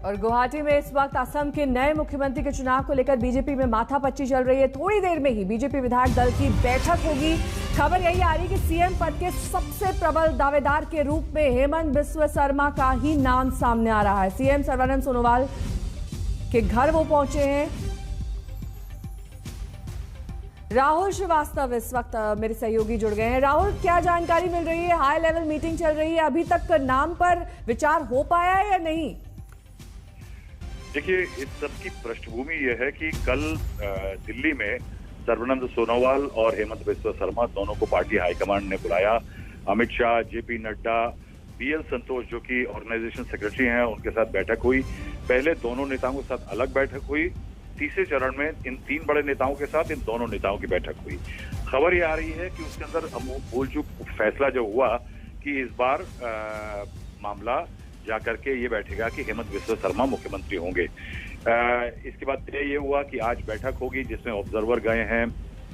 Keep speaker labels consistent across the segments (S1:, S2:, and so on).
S1: और गुवाहाटी में इस वक्त असम के नए मुख्यमंत्री के चुनाव को लेकर बीजेपी में माथापच्ची चल रही है। थोड़ी देर में ही बीजेपी विधायक दल की बैठक होगी। खबर यही आ रही कि सीएम पद के सबसे प्रबल दावेदार के रूप में हेमंत बिस्वा शर्मा का ही नाम सामने आ रहा है। सीएम सर्बानंद सोनोवाल के घर वो पहुंचे हैं। राहुल श्रीवास्तव इस वक्त मेरे सहयोगी जुड़ गए हैं। राहुल, क्या जानकारी मिल रही है? हाई लेवल मीटिंग चल रही है, अभी तक नाम पर विचार हो पाया है या नहीं?
S2: देखिए, इस सब की पृष्ठभूमि यह है कि कल दिल्ली में सर्बानंद सोनोवाल और हेमंत बिस्वा शर्मा दोनों को पार्टी हाईकमांड ने बुलाया। अमित शाह, जेपी नड्डा, बीएल संतोष जो कि ऑर्गेनाइजेशन सेक्रेटरी हैं, उनके साथ बैठक हुई। पहले दोनों नेताओं के साथ अलग बैठक हुई। तीसरे चरण में इन तीन बड़े नेताओं के साथ इन दोनों नेताओं की बैठक हुई। खबर ये आ रही है कि उसके अंदर भूल-चूक फैसला जो हुआ कि इस बार मामला जाकर के ये बैठेगा कि हेमंत बिस्वा शर्मा मुख्यमंत्री होंगे। इसके बाद ये हुआ कि आज बैठक होगी जिसमें ऑब्जर्वर गए हैं।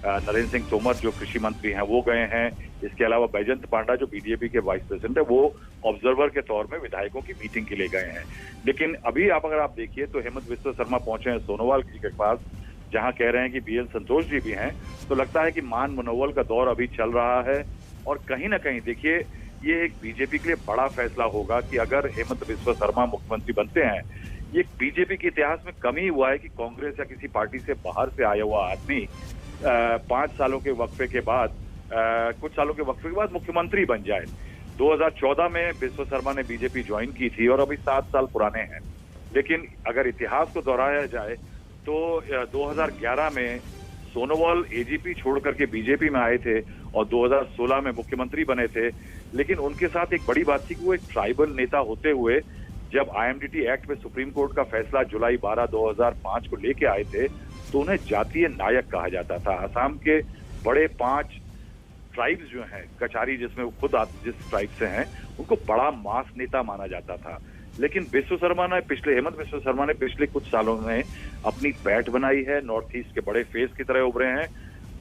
S2: नरेंद्र सिंह तोमर जो कृषि मंत्री हैं वो गए हैं। इसके अलावा बैजंत पांडा जो बीजेपी के वाइस प्रेसिडेंट है वो ऑब्जर्वर के तौर में विधायकों की मीटिंग के लिए गए हैं। लेकिन अभी अगर आप देखिए तो हेमंत बिस्वा शर्मा पहुंचे हैं सोनोवाल जी के पास, जहां कह रहे हैं कि बीएल संतोष जी भी हैं। तो लगता है कि मान मनोबल का दौर अभी चल रहा है और कहीं ना कहीं देखिए ये एक बीजेपी के लिए बड़ा फैसला होगा कि अगर हेमंत बिस्वा शर्मा मुख्यमंत्री बनते हैं। ये बीजेपी के इतिहास में कम ही हुआ है कि कांग्रेस या किसी पार्टी से बाहर से आया हुआ आदमी 5 सालों के वक्फे के बाद कुछ सालों के वक्फे के बाद मुख्यमंत्री बन जाए। 2014 में बिस्वा शर्मा ने बीजेपी ज्वाइन की थी और अभी 7 साल पुराने हैं। लेकिन अगर इतिहास को दोहराया जाए तो 2011 में सोनोवाल एजीपी छोड़ करके बीजेपी में आए थे और 2016 में मुख्यमंत्री बने थे। लेकिन उनके साथ एक बड़ी बात थी कि वो एक ट्राइबल नेता होते हुए जब आईएमडीटी एक्ट में सुप्रीम कोर्ट का फैसला जुलाई 12, 2005 को लेके आए थे तो उन्हें जातीय नायक कहा जाता था। असम के बड़े 5 ट्राइब्स जो हैं, कचारी जिसमें वो खुद जिस ट्राइब से हैं, उनको बड़ा मास नेता माना जाता था। लेकिन हेमंत बिस्वा शर्मा ने पिछले कुछ सालों में अपनी बैठ बनाई है। नॉर्थ ईस्ट के बड़े फेस की तरह उभरे हैं,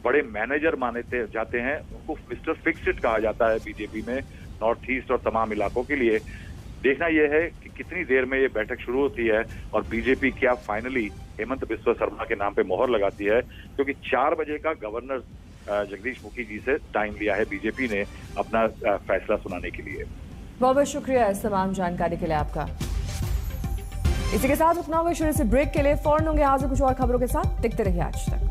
S2: बड़े मैनेजर माने जाते हैं। उनको मिस्टर फिक्स इट कहा जाता है बीजेपी में नॉर्थ ईस्ट और तमाम इलाकों के लिए। देखना यह है कि कितनी देर में ये बैठक शुरू होती है और बीजेपी क्या फाइनली हेमंत बिस्वा शर्मा के नाम पे मोहर लगाती है, क्योंकि 4 बजे का गवर्नर जगदीश मुखी जी से टाइम लिया है बीजेपी ने अपना फैसला सुनाने के लिए।
S1: बहुत बहुत शुक्रिया इस तमाम जानकारी के लिए आपका। इसी के साथ रुकना होगा शुरू से ब्रेक के लिए। फौरन होंगे हाजिर कुछ और खबरों के साथ। देखते रहिए आज तक।